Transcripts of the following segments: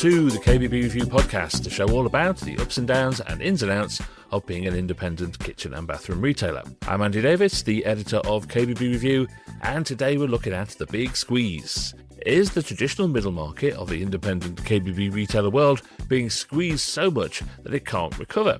to the KBB Review podcast, the show all about the ups and downs and ins and outs of being an independent kitchen and bathroom retailer. I'm Andy Davies, the editor of KBB Review, and today we're looking at the big squeeze. Is the traditional middle market of the independent KBB retailer world being squeezed so much that it can't recover?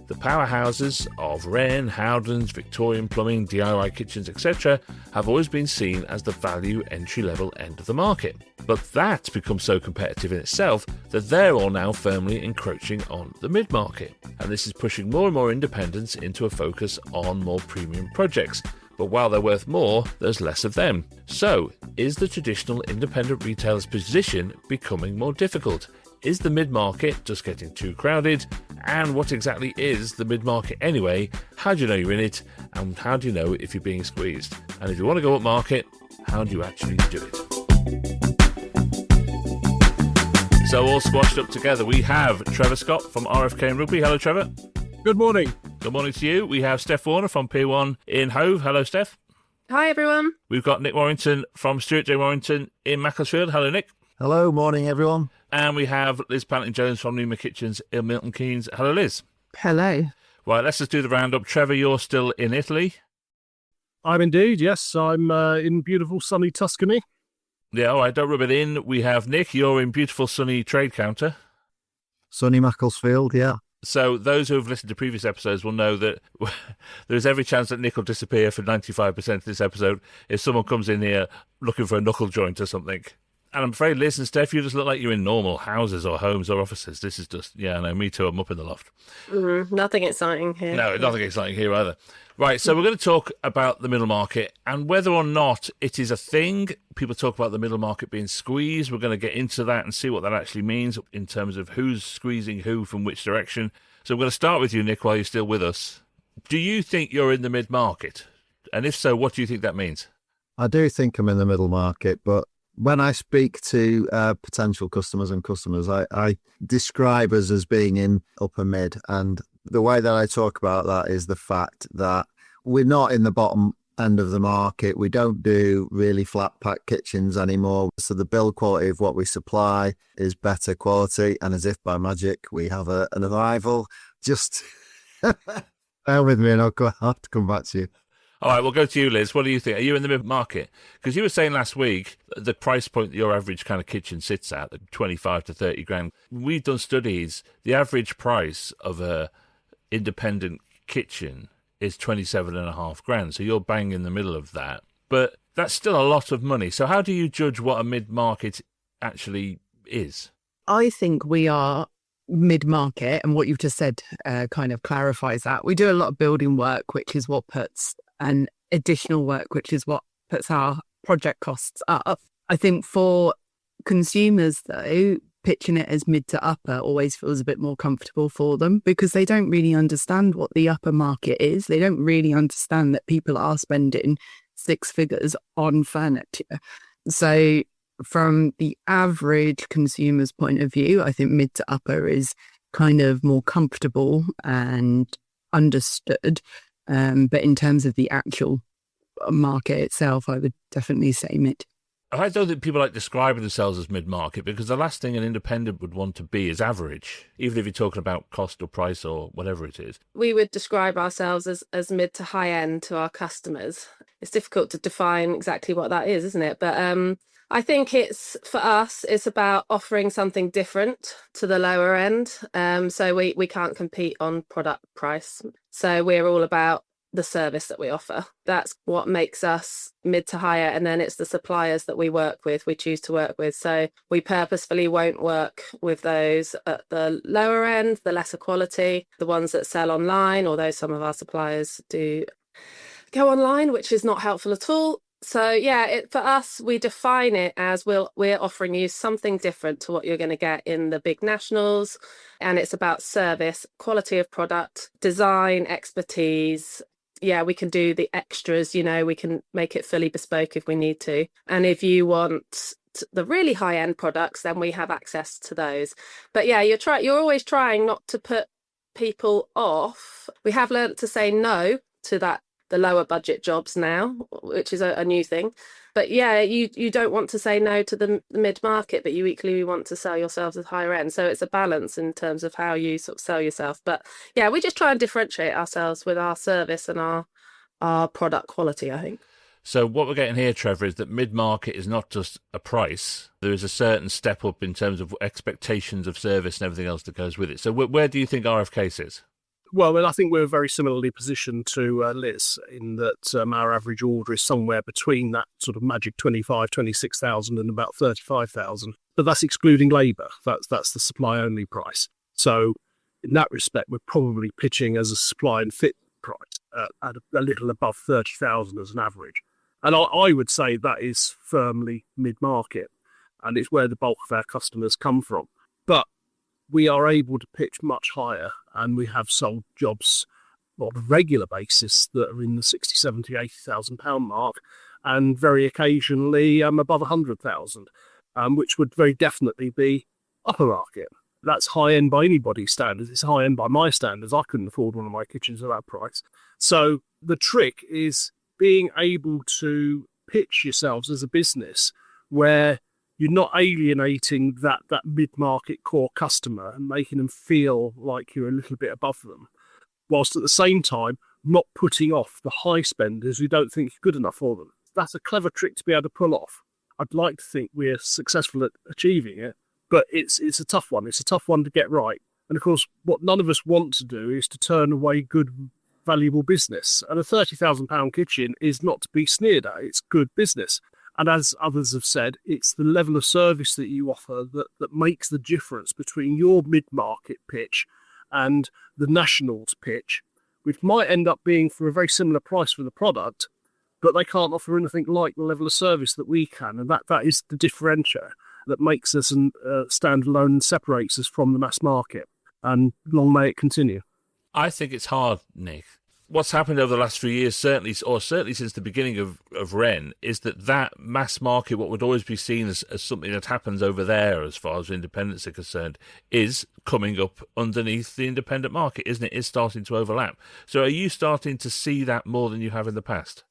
The powerhouses of Wren, Howdens, Victorian Plumbing, DIY Kitchens, etc. have always been seen as the value entry-level end of the market. But that's become so competitive in itself that they're all now firmly encroaching on the mid-market. And this is pushing more and more independents into a focus on more premium projects. But while they're worth more, there's less of them. So, is the traditional independent retailer's position becoming more difficult? Is the mid-market just getting too crowded? And what exactly is the mid-market anyway? How do you know you're in it? And how do you know if you're being squeezed? And if you want to go up market, how do you actually do it? So all squashed up together, we have Trevor Scott from RFK and Rugby. Hello, Trevor. Good morning. Good morning to you. We have Steph Warner from Pier1 in Hove. Hello, Steph. Hi, everyone. We've got Nick Warrington from Stuart J Warrington in Macclesfield. Hello, Nick. Hello, morning, everyone. And we have Liz Pantling-Jones from Lima Kitchens in Milton Keynes. Hello, Liz. Hello. Right, let's just do the roundup. Trevor, you're still in Italy. I'm indeed, yes. I'm in beautiful sunny Tuscany. Yeah, all right, don't rub it in. We have Nick, you're in beautiful sunny Trade Counter. Sunny Macclesfield, yeah. So those who have listened to previous episodes will know that there's every chance that Nick will disappear for 95% of this episode if someone comes in here looking for a knuckle joint or something. And I'm afraid, Liz and Steph, you just look like you're in normal houses or homes or offices. This is just, yeah, no, me too. I'm up in the loft. Nothing exciting here. No, nothing exciting here either. Right, so we're going to talk about the middle market and whether or not it is a thing. People talk about the middle market being squeezed. We're going to get into that and see what that actually means in terms of who's squeezing who from which direction. So I'm going to start with you, Nick, while you're still with us. Do you think you're in the mid-market? And if so, what do you think that means? I do think I'm in the middle market, but when I speak to potential customers and customers, I describe us as being in upper mid. And the way that I talk about that is the fact that we're not in the bottom end of the market. We don't do really flat pack kitchens anymore. So the build quality of what we supply is better quality. And as if by magic, we have an arrival. Just bear with me and I'll have to come back to you. All right, we'll go to you, Liz. What do you think? Are you in the mid-market? Because you were saying last week the price point that your average kind of kitchen sits at, 25 to 30 grand. We've done studies. The average price of a independent kitchen is 27.5 grand. So you're bang in the middle of that. But that's still a lot of money. So how do you judge what a mid-market actually is? I think we are mid-market, and what you've just said kind of clarifies that. We do a lot of building work, which is what puts and additional work, which is what puts our project costs up. I think for consumers, though, pitching it as mid to upper always feels a bit more comfortable for them because they don't really understand what the upper market is. They don't really understand that people are spending six figures on furniture. So from the average consumer's point of view, I think mid to upper is kind of more comfortable and understood. But in terms of the actual market itself, I would definitely say mid. I don't think people like describing themselves as mid-market because the last thing an independent would want to be is average, even if you're talking about cost or price or whatever it is. We would describe ourselves as mid to high end to our customers. It's difficult to define exactly what that is, isn't it? But I think for us, it's about offering something different to the lower end. So we can't compete on product price. So we're all about the service that we offer. That's what makes us mid to higher. And then it's the suppliers that we choose to work with. So we purposefully won't work with those at the lower end, the lesser quality, the ones that sell online, although some of our suppliers do go online, which is not helpful at all. So yeah, for us, we define it as we're offering you something different to what you're going to get in the big nationals. And it's about service, quality of product, design, expertise. Yeah, we can do the extras, we can make it fully bespoke if we need to. And if you want the really high end products, then we have access to those. But yeah, you're always trying not to put people off. We have learnt to say no to that lower budget jobs now, which is a new thing. But yeah, you don't want to say no to the mid-market, but you equally want to sell yourselves at higher end. So it's a balance in terms of how you sort of sell yourself. But yeah, we just try and differentiate ourselves with our service and our product quality, I think. So what we're getting here, Trevor, is that mid-market is not just a price. There is a certain step up in terms of expectations of service and everything else that goes with it. So where do you think RFK sits? Well, I think we're very similarly positioned to Liz in that our average order is somewhere between that sort of magic 26,000 and about 35,000. But that's excluding labour. That's the supply-only price. So in that respect, we're probably pitching as a supply and fit price at a little above 30,000 as an average. And I would say that is firmly mid-market, and it's where the bulk of our customers come from. But we are able to pitch much higher, and we have sold jobs on a regular basis that are in the 60, 70, 80,000 pound mark, and very occasionally above 100,000, which would very definitely be upper market. That's high end by anybody's standards. It's high end by my standards. I couldn't afford one of my kitchens at that price. So the trick is being able to pitch yourselves as a business where you're not alienating that mid-market core customer and making them feel like you're a little bit above them, whilst at the same time not putting off the high spenders who don't think you're good enough for them. That's a clever trick to be able to pull off. I'd like to think we're successful at achieving it, but it's a tough one. It's a tough one to get right. And of course, what none of us want to do is to turn away good, valuable business. And a £30,000 kitchen is not to be sneered at. It's good business. And as others have said, it's the level of service that you offer that makes the difference between your mid-market pitch and the nationals pitch, which might end up being for a very similar price for the product, but they can't offer anything like the level of service that we can. And that is the differentiator that makes us stand alone and separates us from the mass market. And long may it continue. I think it's hard, Nick. What's happened over the last few years, certainly since the beginning of Wren, is that mass market, what would always be seen as something that happens over there as far as independents are concerned, is coming up underneath the independent market, isn't it? It's starting to overlap. So are you starting to see that more than you have in the past?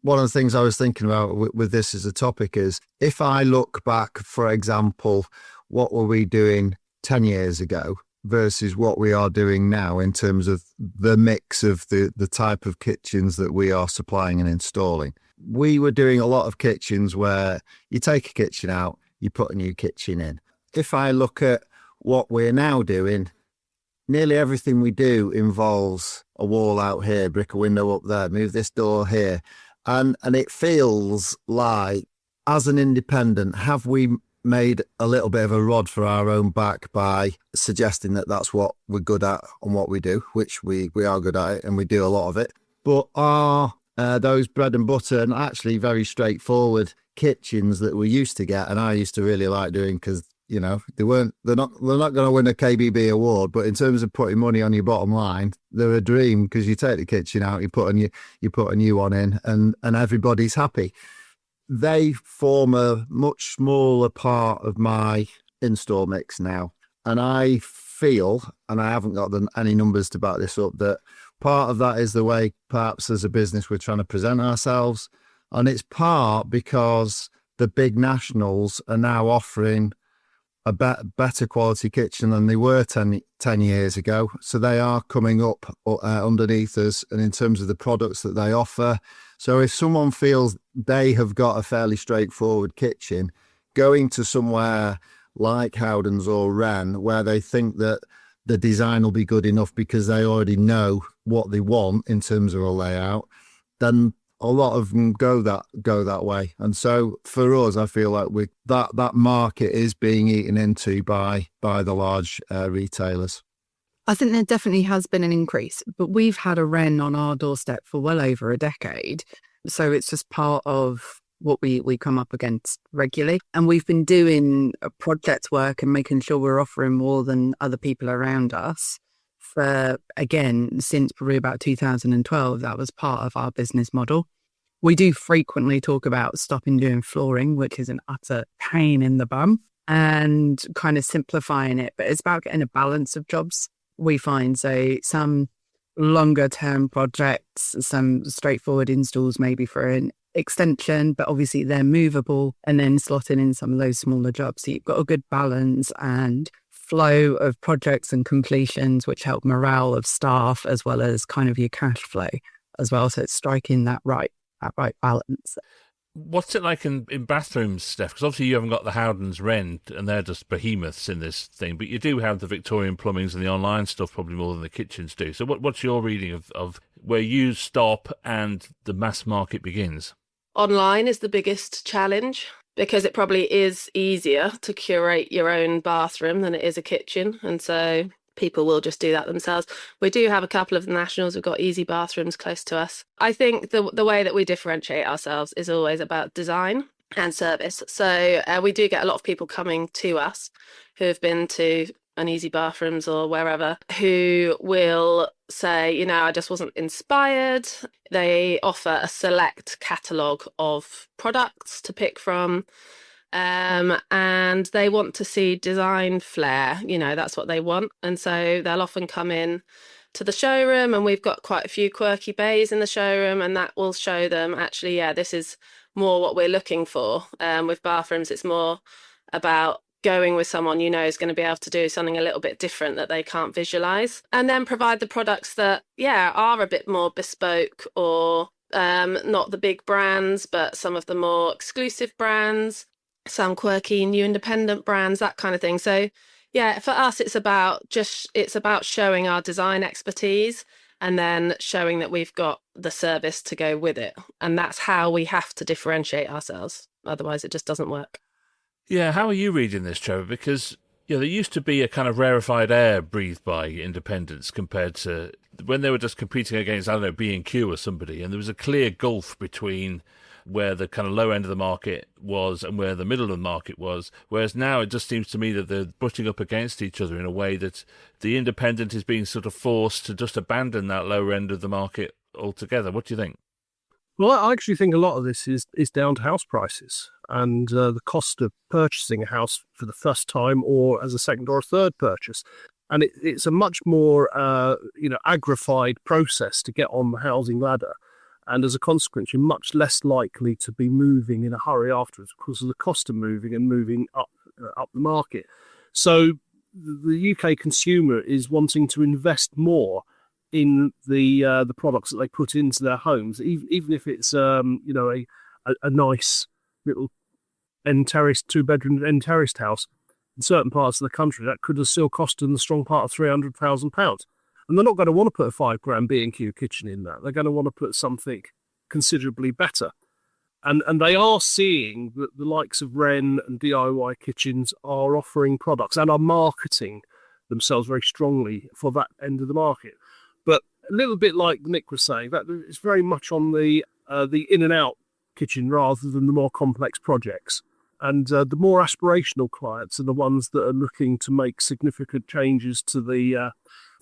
One of the things I was thinking about with this as a topic is, if I look back, for example, what were we doing 10 years ago versus what we are doing now in terms of the mix of the type of kitchens that we are supplying and installing. We were doing a lot of kitchens where you take a kitchen out, you put a new kitchen in. If I look at what we're now doing, nearly everything we do involves a wall out here, brick a window up there, move this door here. And it feels like, as an independent, have we made a little bit of a rod for our own back by suggesting that that's what we're good at and what we do, which we are good at it and we do a lot of it. But are those bread and butter and actually very straightforward kitchens that we used to get, and I used to really like doing, because you know they're not going to win a KBB award, but in terms of putting money on your bottom line, they're a dream, because you take the kitchen out, you put a new one in, and everybody's happy. They form a much smaller part of my install mix now. And I feel, and I haven't got any numbers to back this up, that part of that is the way perhaps as a business we're trying to present ourselves. And it's part because the big nationals are now offering a better quality kitchen than they were 10 years ago. So they are coming up underneath us, and in terms of the products that they offer. So if someone feels they have got a fairly straightforward kitchen, going to somewhere like Howdens or Wren, where they think that the design will be good enough because they already know what they want in terms of a layout, then a lot of them go that way. And so for us, I feel like that market is being eaten into by the large retailers. I think there definitely has been an increase, but we've had a Wren on our doorstep for well over a decade. So it's just part of what we come up against regularly. And we've been doing project work and making sure we're offering more than other people around us for, again, since probably about 2012. That was part of our business model. We do frequently talk about stopping doing flooring, which is an utter pain in the bum, and kind of simplifying it. But it's about getting a balance of jobs, we find. So some longer term projects, some straightforward installs maybe for an extension, but obviously they're movable, and then slotting in some of those smaller jobs. So you've got a good balance and flow of projects and completions, which help morale of staff as well as kind of your cash flow as well. So it's striking that right balance. What's it like in bathrooms, Steph? Because obviously you haven't got the Howdens Wren, and they're just behemoths in this thing, but you do have the Victorian Plumbings and the online stuff probably more than the kitchens do. So what's your reading of where you stop and the mass market begins? Online is the biggest challenge because it probably is easier to curate your own bathroom than it is a kitchen. And so people will just do that themselves. We do have a couple of the nationals. We've got easy bathrooms close to us. I think the way that we differentiate ourselves is always about design and service. So we do get a lot of people coming to us who have been to an easy bathrooms or wherever, who will say, I just wasn't inspired. They offer a select catalogue of products to pick from. And they want to see design flair, that's what they want. And so they'll often come in to the showroom, and we've got quite a few quirky bays in the showroom, and that will show them actually, this is more what we're looking for. With bathrooms, it's more about going with someone is going to be able to do something a little bit different that they can't visualize, and then provide the products that, are a bit more bespoke or not the big brands, but some of the more exclusive brands, some quirky new independent brands, that kind of thing. So for us it's about showing our design expertise and then showing that we've got the service to go with it, and that's how we have to differentiate ourselves, otherwise it just doesn't work. How are you reading this, Trevor? Because there used to be a kind of rarefied air breathed by independents compared to when they were just competing against, B&Q or somebody, and there was a clear gulf between where the kind of low end of the market was and where the middle of the market was, whereas now it just seems to me that they're butting up against each other in a way that the independent is being sort of forced to just abandon that lower end of the market altogether. What do you think? Well, I actually think a lot of this is down to house prices and the cost of purchasing a house for the first time or as a second or a third purchase. And it's a much more, agrified process to get on the housing ladder. And as a consequence, you're much less likely to be moving in a hurry afterwards because of the cost of moving and moving up the market. So the UK consumer is wanting to invest more in the products that they put into their homes, even if it's a nice little end-terraced, two-bedroom end-terraced house. In certain parts of the country, that could have still cost them the strong part of £300,000. And they're not going to want to put a £5,000 B&Q kitchen in that. They're going to want to put something considerably better. And they are seeing that the likes of Wren and DIY Kitchens are offering products and are marketing themselves very strongly for that end of the market. But a little bit like Nick was saying, that it's very much on the in and out kitchen rather than the more complex projects. And the more aspirational clients are the ones that are looking to make significant changes to the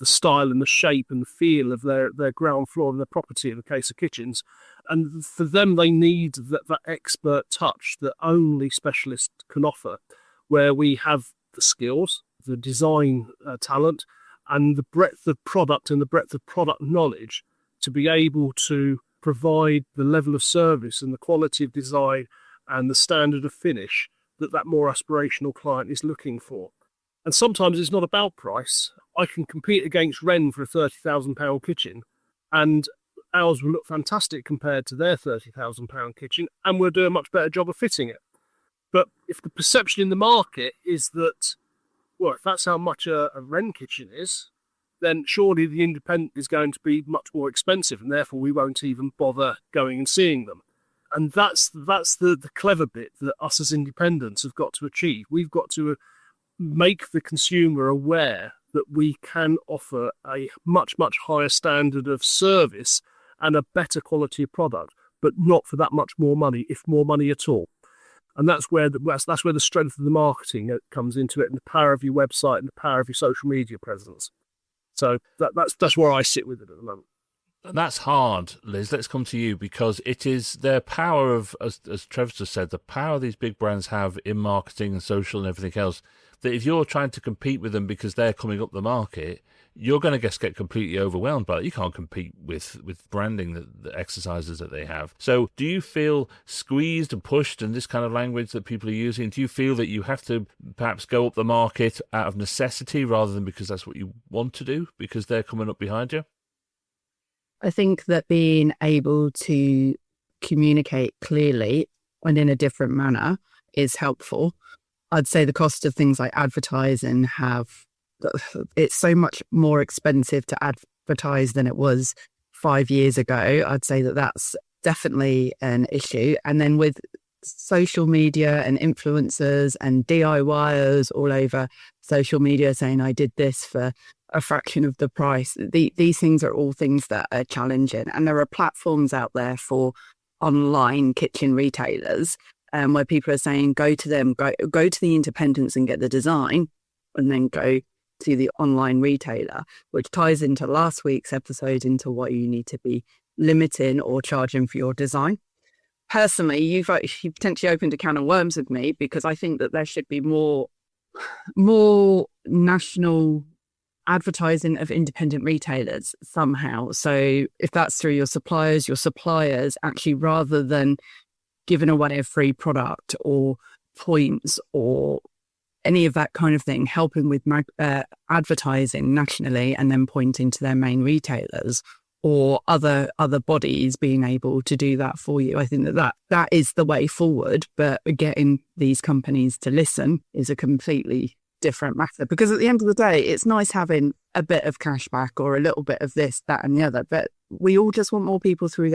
style and the shape and the feel of their ground floor of their property in the case of kitchens. And for them, they need that expert touch that only specialists can offer, where we have the skills, the design talent, and the breadth of product and the breadth of product knowledge to be able to provide the level of service and the quality of design and the standard of finish that more aspirational client is looking for. And sometimes it's not about price. I can compete against Wren for a £30,000 kitchen, and ours will look fantastic compared to their £30,000 kitchen, and we'll do a much better job of fitting it. But if the perception in the market is that, well, if that's how much a Wren kitchen is, then surely the independent is going to be much more expensive, and therefore we won't even bother going and seeing them. And that's the clever bit that us as independents have got to achieve. We've got to make the consumer aware that we can offer a much, much higher standard of service and a better quality of product, but not for that much more money, if more money at all. And that's where the strength of the marketing comes into it, and the power of your website and the power of your social media presence. So that's where I sit with it at the moment. That's hard, Liz. Let's come to you, because it is their power of, as Trevor just said, the power these big brands have in marketing and social and everything else, that if you're trying to compete with them because they're coming up the market, you're going to just get completely overwhelmed by it. You can't compete with branding, the exercises that they have. So do you feel squeezed and pushed in this kind of language that people are using? Do you feel that you have to perhaps go up the market out of necessity rather than because that's what you want to do, because they're coming up behind you? I think that being able to communicate clearly and in a different manner is helpful. I'd say the cost of things like advertising it's so much more expensive to advertise than it was 5 years ago. I'd say that that's definitely an issue. And then with social media and influencers and DIYers all over social media saying, I did this for a fraction of the price. These things are all things that are challenging. And there are platforms out there for online kitchen retailers where people are saying, go to them, go to the independents and get the design, and then go to the online retailer, which ties into last week's episode into what you need to be limiting or charging for your design. Personally, you've potentially opened a can of worms with me, because I think that there should be more national advertising of independent retailers somehow. So if that's through your suppliers actually, rather than giving away a free product or points or any of that kind of thing, helping with advertising nationally and then pointing to their main retailers or other bodies being able to do that for you. I think that is the way forward, but getting these companies to listen is a completely different matter, because at the end of the day, it's nice having a bit of cash back or a little bit of this, that and the other, but we all just want more people through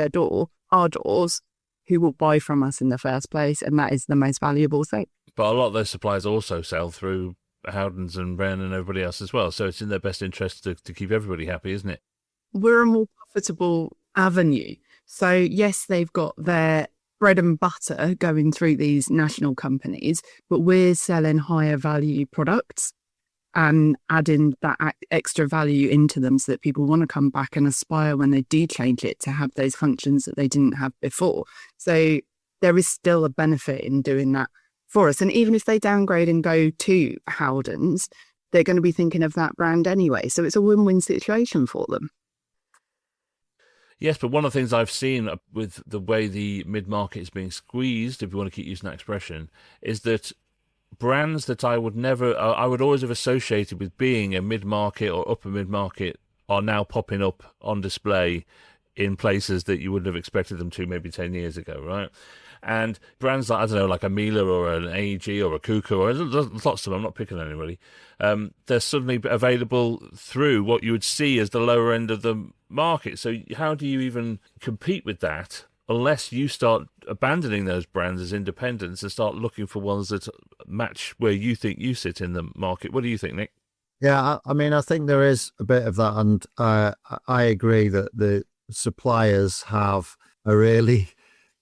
our doors, who will buy from us in the first place, and that is the most valuable thing. But a lot of those suppliers also sell through Howdens and Wren and everybody else as well, so it's in their best interest to keep everybody happy, isn't it? We're a more profitable avenue. So yes, they've got their bread and butter going through these national companies, but we're selling higher value products and adding that extra value into them so that people want to come back and aspire when they do change it to have those functions that they didn't have before. So there is still a benefit in doing that for us. And even if they downgrade and go to Howdens, they're going to be thinking of that brand anyway. So it's a win-win situation for them. Yes, but one of the things I've seen with the way the mid-market is being squeezed, if you want to keep using that expression, is that brands that I would always have associated with being a mid-market or upper mid-market are now popping up on display in places that you wouldn't have expected them to maybe 10 years ago, right? And brands like, I don't know, like a Miele or an AEG or a Kuka, or lots of them, I'm not picking on anybody, they're suddenly available through what you would see as the lower end of the market. So how do you even compete with that unless you start abandoning those brands as independents and start looking for ones that match where you think you sit in the market? What do you think, Nick? Yeah, I mean, I think there is a bit of that, and I agree that the suppliers have a really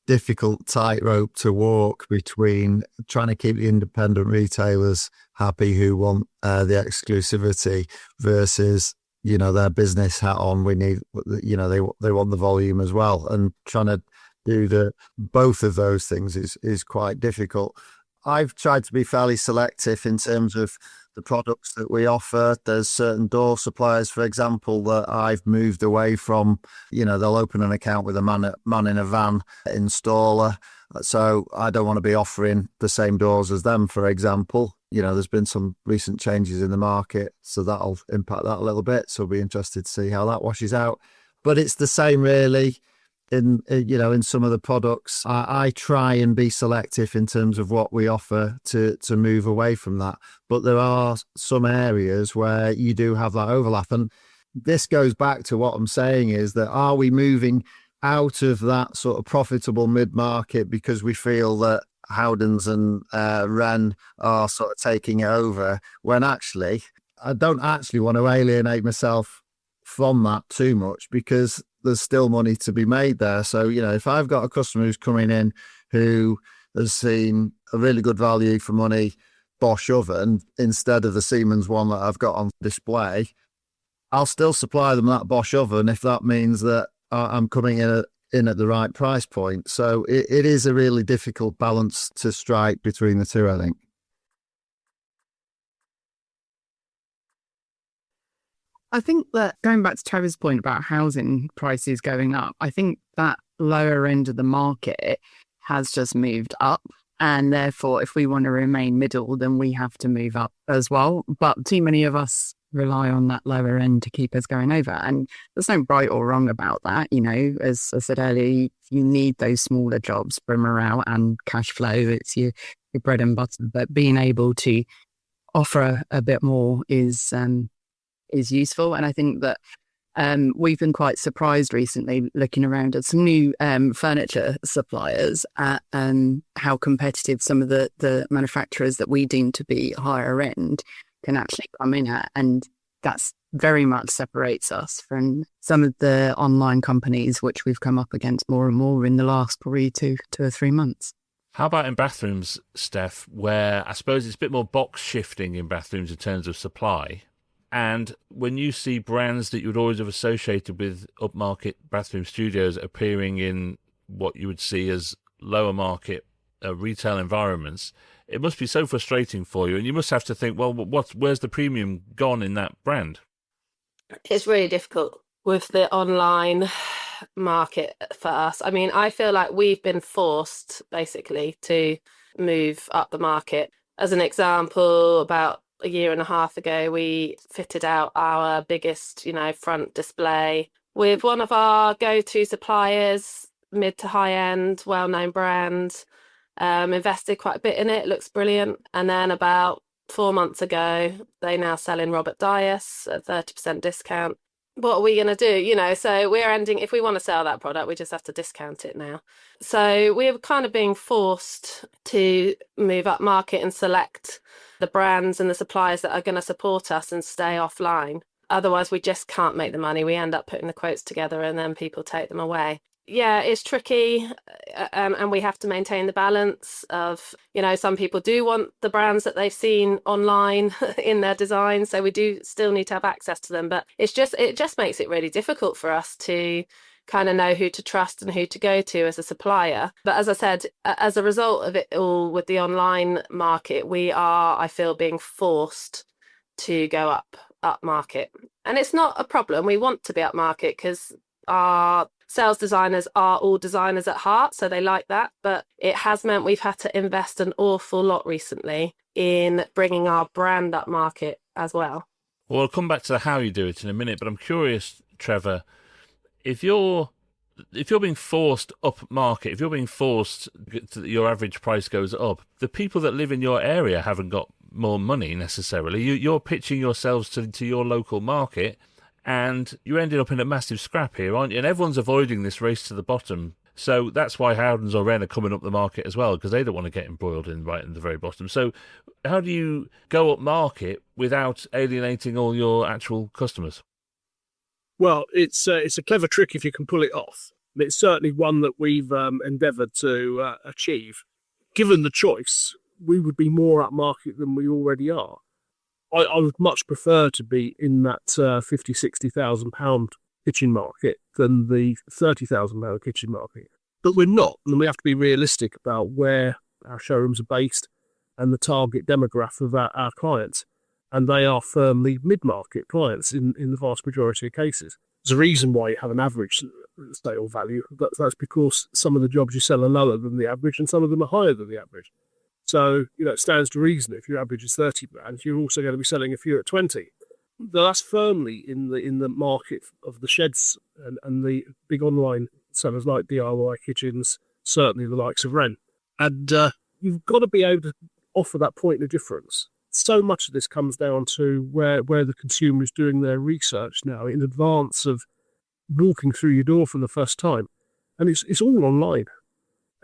difficult tightrope to walk between trying to keep the independent retailers happy who want the exclusivity versus, you know, their business hat on. We need, you know, they want the volume as well, and trying to do both of those things is quite difficult. I've tried to be fairly selective in terms of the products that we offer. There's certain door suppliers, for example, that I've moved away from. You know, they'll open an account with a man in a van installer. So I don't want to be offering the same doors as them, for example. You know, there's been some recent changes in the market, so that'll impact that a little bit. So I'll be interested to see how that washes out. But it's the same really in some of the products. I try and be selective in terms of what we offer to move away from that. But there are some areas where you do have that overlap. And this goes back to what I'm saying is that, are we moving out of that sort of profitable mid-market because we feel that Howdens and Wren are sort of taking it over, when actually I don't actually want to alienate myself from that too much, because there's still money to be made there. So, you know, if I've got a customer who's coming in who has seen a really good value for money Bosch oven instead of the Siemens one that I've got on display, I'll still supply them that Bosch oven if that means that I'm coming in at the right price point. So it is a really difficult balance to strike between the two, I think. I think that going back to Trevor's point about housing prices going up, I think that lower end of the market has just moved up. And therefore, if we want to remain middle, then we have to move up as well. But too many of us rely on that lower end to keep us going over. And there's no right or wrong about that. You know, as I said earlier, you need those smaller jobs for morale and cash flow. It's your bread and butter. But being able to offer a bit more is useful. And I think that we've been quite surprised recently looking around at some new furniture suppliers at how competitive some of the manufacturers that we deem to be higher end can actually come in at. And that's very much separates us from some of the online companies which we've come up against more and more in the last probably two or 3 months. How about in bathrooms, Steph, where I suppose it's a bit more box shifting in bathrooms in terms of supply? And when you see brands that you would always have associated with upmarket bathroom studios appearing in what you would see as lower market retail environments, it must be so frustrating for you. And you must have to think, well, where's the premium gone in that brand? It's really difficult with the online market for us. I mean, I feel like we've been forced basically to move up the market. As an example, about a year and a half ago, we fitted out our biggest, front display with one of our go-to suppliers, mid to high end, well-known brand. Invested quite a bit in it. Looks brilliant. And then about 4 months ago, they now sell in Robert Dias at 30% discount. What are we going to do? So we're ending, if we want to sell that product, we just have to discount it now. So we're kind of being forced to move up market and select the brands and the suppliers that are going to support us and stay offline. Otherwise, we just can't make the money. We end up putting the quotes together and then people take them away. Yeah, it's tricky, and we have to maintain the balance of, some people do want the brands that they've seen online in their design, so we do still need to have access to them. But it just makes it really difficult for us to kind of know who to trust and who to go to as a supplier. But as I said, as a result of it all with the online market, we are, I feel, being forced to go up market. And it's not a problem. We want to be up market because our sales designers are all designers at heart, so they like that. But it has meant we've had to invest an awful lot recently in bringing our brand up market as well. Well, I'll come back to how you do it in a minute, but I'm curious, Trevor, if you're being forced up market, if you're being forced your average price goes up, the people that live in your area haven't got more money necessarily. You're pitching yourselves to your local market, and you ended up in a massive scrap here, aren't you? And everyone's avoiding this race to the bottom. So that's why Howdens or Wren are coming up the market as well, because they don't want to get embroiled right in the very bottom. So how do you go up market without alienating all your actual customers? Well, it's a clever trick if you can pull it off. It's certainly one that we've endeavoured to achieve. Given the choice, we would be more up market than we already are. I would much prefer to be in that £50,000-60,000 kitchen market than the £30,000 kitchen market. But we're not, and we have to be realistic about where our showrooms are based and the target demographic of our clients. And they are firmly mid-market clients in the vast majority of cases. There's a reason why you have an average sale value. That's because some of the jobs you sell are lower than the average and some of them are higher than the average. So, it stands to reason if your average is 30 grand, you're also going to be selling a few at 20. That's firmly in the market of the sheds and the big online sellers like DIY Kitchens, certainly the likes of Wren. And you've got to be able to offer that point of difference. So much of this comes down to where the consumer is doing their research now in advance of walking through your door for the first time. And it's all online.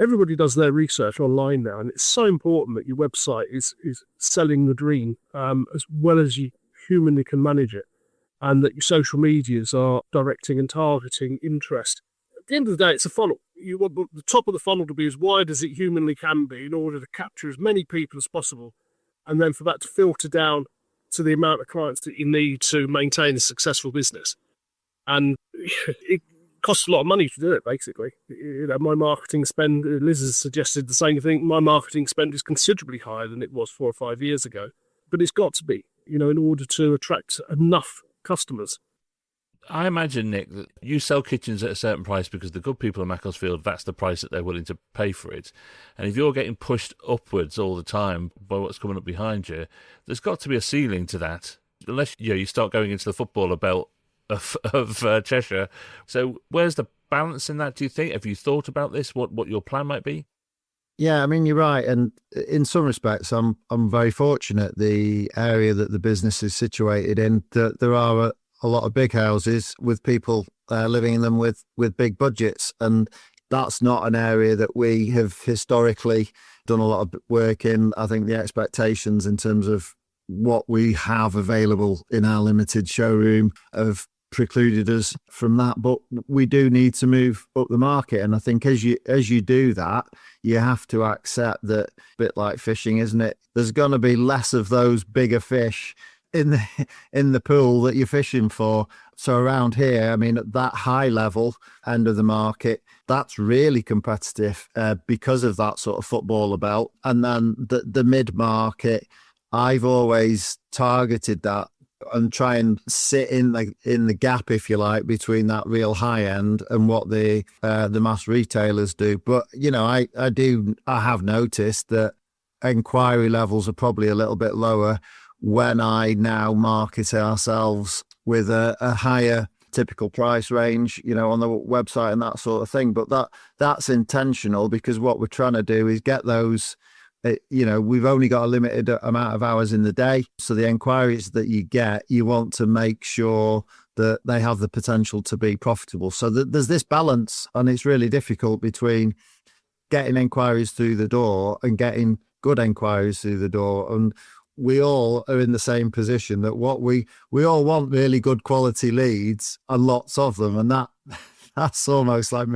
Everybody does their research online now, and it's so important that your website is selling the dream as well as you humanly can manage it, and that your social medias are directing and targeting interest. At the end of the day, it's a funnel. You want the top of the funnel to be as wide as it humanly can be in order to capture as many people as possible, and then for that to filter down to the amount of clients that you need to maintain a successful business. And costs a lot of money to do it, basically. My marketing spend, Liz has suggested the same thing, my marketing spend is considerably higher than it was 4 or 5 years ago. But it's got to be, in order to attract enough customers. I imagine, Nick, that you sell kitchens at a certain price because the good people in Macclesfield, that's the price that they're willing to pay for it. And if you're getting pushed upwards all the time by what's coming up behind you, there's got to be a ceiling to that, unless you start going into the footballer belt of Cheshire. So where's the balance in that, do you think? Have you thought about this, what your plan might be? Yeah, I mean, you're right. And in some respects, I'm very fortunate the area that the business is situated in, that there are a lot of big houses with people living in them with big budgets. And that's not an area that we have historically done a lot of work in. I think the expectations in terms of what we have available in our limited showroom have precluded us from that. But we do need to move up the market. And I think as you do that, you have to accept that, a bit like fishing, isn't it? There's going to be less of those bigger fish in the pool that you're fishing for. So around here, I mean, at that high level end of the market, that's really competitive because of that sort of footballer belt. And then the mid market, I've always targeted that and try and sit in the gap, if you like, between that real high end and what the mass retailers do. But I have noticed that inquiry levels are probably a little bit lower when I now market ourselves with a higher typical price range, on the website and that sort of thing. But that's intentional, because what we're trying to do is get those, we've only got a limited amount of hours in the day. So the inquiries that you get, you want to make sure that they have the potential to be profitable. So there's this balance, and it's really difficult between getting inquiries through the door and getting good inquiries through the door. And we all are in the same position, that what we all want really good quality leads and lots of them. And that's almost like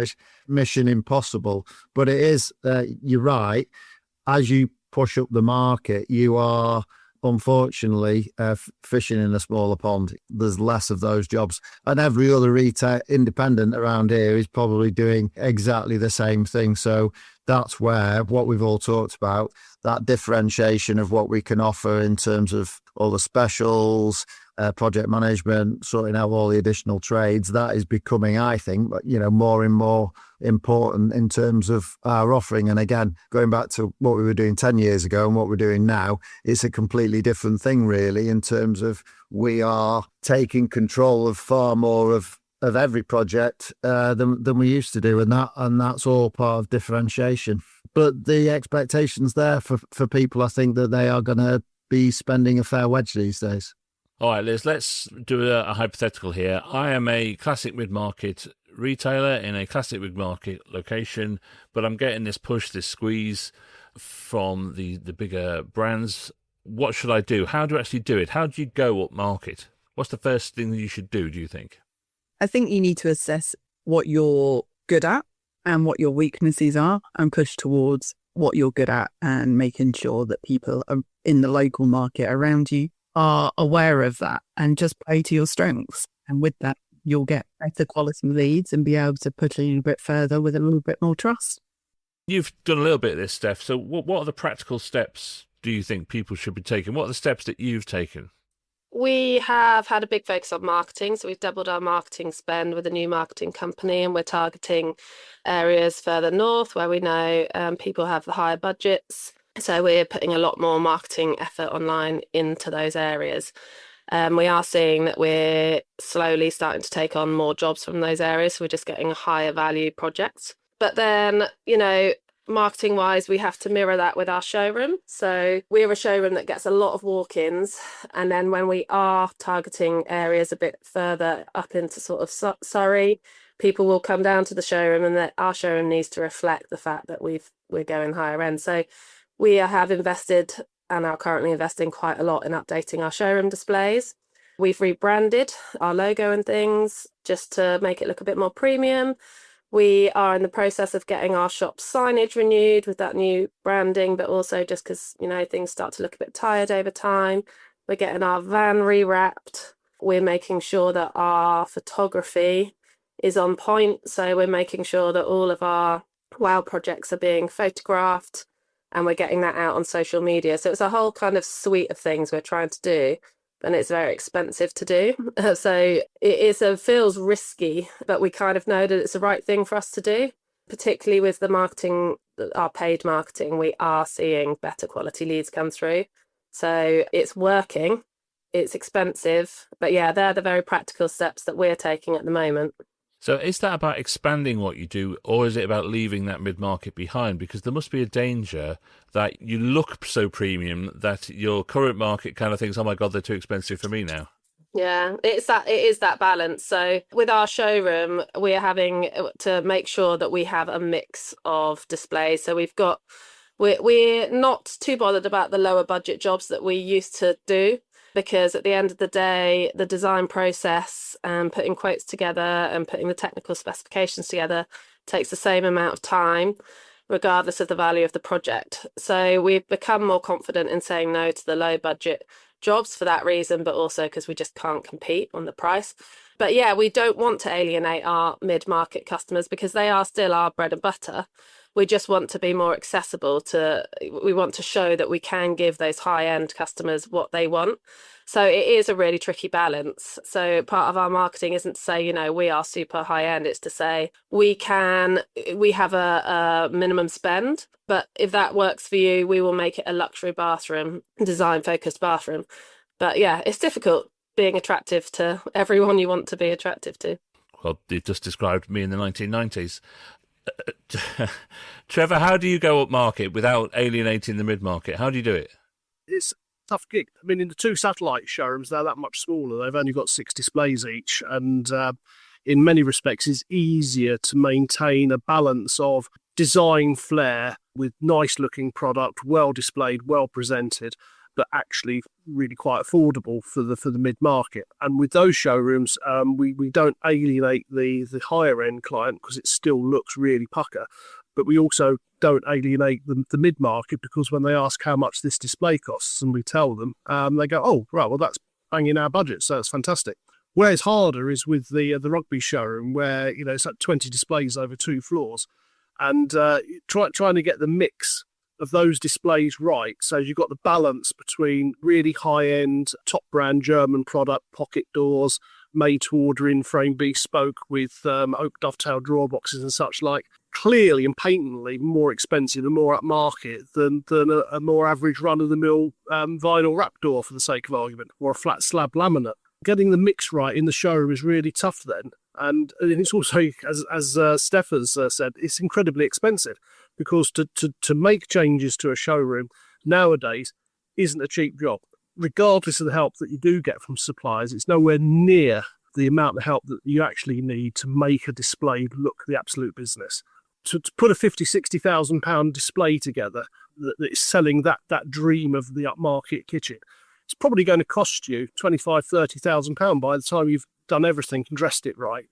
mission impossible. But it is, you're right, as you push up the market, you are unfortunately fishing in a smaller pond. There's less of those jobs. And every other retail independent around here is probably doing exactly the same thing. So that's where what we've all talked about, that differentiation of what we can offer in terms of all the specials, project management, sorting out all the additional trades, that is becoming, I think, more and more important in terms of our offering. And again, going back to what we were doing 10 years ago and what we're doing now, it's a completely different thing, really, in terms of we are taking control of far more of every project than we used to do, and that's all part of differentiation. But the expectations there for people, I think that they are going to be spending a fair wedge these days. All right, Liz, let's do a hypothetical here. I am a classic mid-market retailer in a classic mid-market location, but I'm getting this push, this squeeze from the bigger brands. What should I do? How do you actually do it? How do you go up market? What's the first thing that you should do you think? I think you need to assess what you're good at and what your weaknesses are, and push towards what you're good at, and making sure that people in the local market around you are aware of that, and just play to your strengths. And with that, you'll get better quality leads and be able to push a little bit further with a little bit more trust. You've done a little bit of this, Steph. So what are the practical steps do you think people should be taking? What are the steps that you've taken? We have had a big focus on marketing, so we've doubled our marketing spend with a new marketing company, and we're targeting areas further north where we know people have the higher budgets. So we're putting a lot more marketing effort online into those areas. We are seeing that we're slowly starting to take on more jobs from those areas, so we're just getting higher value projects. But then, marketing wise, we have to mirror that with our showroom. So we're a showroom that gets a lot of walk-ins, and then when we are targeting areas a bit further up into sort of Surrey, people will come down to the showroom, and that our showroom needs to reflect the fact that we're going higher end. So we have invested and are currently investing quite a lot in updating our showroom displays. We've rebranded our logo and things just to make it look a bit more premium. We are in the process of getting our shop signage renewed with that new branding, but also just because, things start to look a bit tired over time. We're getting our van rewrapped. We're making sure that our photography is on point. So we're making sure that all of our wow projects are being photographed and we're getting that out on social media. So it's a whole kind of suite of things we're trying to do, and it's very expensive to do. So it feels risky, but we kind of know that it's the right thing for us to do, particularly with the marketing, our paid marketing. We are seeing better quality leads come through. So it's working. It's expensive, but yeah, they're the very practical steps that we're taking at the moment. So is that about expanding what you do, or is it about leaving that mid-market behind? Because there must be a danger that you look so premium that your current market kind of thinks, oh my God, they're too expensive for me now. Yeah, it is that balance. So with our showroom, we're having to make sure that we have a mix of displays. So we're not too bothered about the lower budget jobs that we used to do, because at the end of the day, the design process and putting quotes together and putting the technical specifications together takes the same amount of time, regardless of the value of the project. So we've become more confident in saying no to the low budget jobs for that reason, but also because we just can't compete on the price. But yeah, we don't want to alienate our mid-market customers because they are still our bread and butter. We just want to be more accessible we want to show that we can give those high-end customers what they want. So it is a really tricky balance. So part of our marketing isn't to say, we are super high-end. It's to say we have a minimum spend, but if that works for you, we will make it a luxury bathroom, design-focused bathroom. But yeah, it's difficult being attractive to everyone you want to be attractive to. Well, you've just described me in the 1990s. Trevor, how do you go up market without alienating the mid-market? How do you do it? It's a tough gig. I mean, in the two satellite showrooms, they're that much smaller. They've only got 6 displays each. And in many respects, it's easier to maintain a balance of design flair with nice-looking product, well displayed, well presented, but actually really quite affordable for the mid-market. And with those showrooms, we don't alienate the higher-end client because it still looks really pucker. But we also don't alienate the mid-market because when they ask how much this display costs and we tell them, they go, oh, right, well, that's banging our budget, so it's fantastic. Where it's harder is with the rugby showroom where, it's like 20 displays over 2 floors. And trying to get the mix of those displays right, so you've got the balance between really high-end, top-brand German product, pocket doors, made to order in frame bespoke with oak dovetail drawer boxes and such like, clearly and patently more expensive and more upmarket than a more average run-of-the-mill vinyl wrap door, for the sake of argument, or a flat slab laminate. Getting the mix right in the showroom is really tough then. And it's also, as Steph has said, it's incredibly expensive because to make changes to a showroom nowadays isn't a cheap job. Regardless of the help that you do get from suppliers, it's nowhere near the amount of help that you actually need to make a display look the absolute business. To put a £50,000-60,000 display together that is selling that dream of the upmarket kitchen, it's probably going to cost you £25,000-30,000 by the time you've done everything and dressed it right,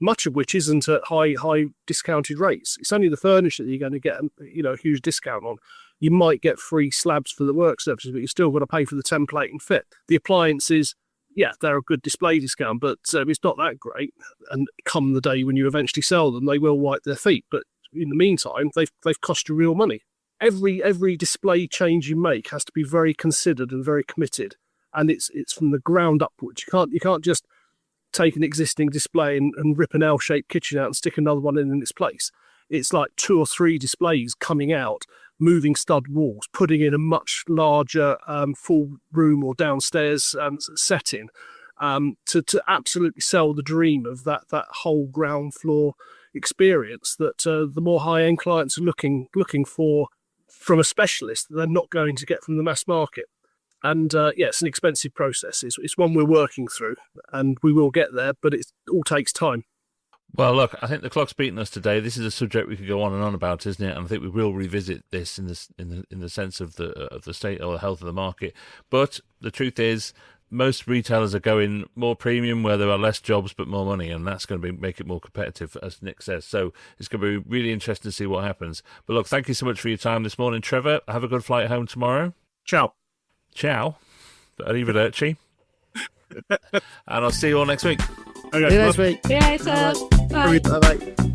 much of which isn't at high discounted rates. It's only the furniture that you're going to get a huge discount on. You might get free slabs for the work surfaces, but you're still got to pay for the template and fit. The appliances, yeah, they're a good display discount, but it's not that great. And come the day when you eventually sell them, they will wipe their feet. But in the meantime, they've cost you real money. Every display change you make has to be very considered and very committed, and it's from the ground upwards. You can't just take an existing display and rip an L-shaped kitchen out and stick another one in its place. It's like 2 or 3 displays coming out, moving stud walls, putting in a much larger full room or downstairs setting to absolutely sell the dream of that whole ground floor experience that the more high-end clients are looking for from a specialist that they're not going to get from the mass market. And it's an expensive process. It's one we're working through, and we will get there, but it all takes time. Well, look, I think the clock's beaten us today. This is a subject we could go on and on about, isn't it? And I think we will revisit this in the sense of the state or the health of the market. But the truth is, most retailers are going more premium where there are less jobs but more money, and that's going to make it more competitive, as Nick says. So it's going to be really interesting to see what happens. But look, thank you so much for your time this morning, Trevor. Have a good flight home tomorrow. Ciao. Arrivederci. And I'll see you all next week. Okay, See you next week. See you later. Bye. Bye bye.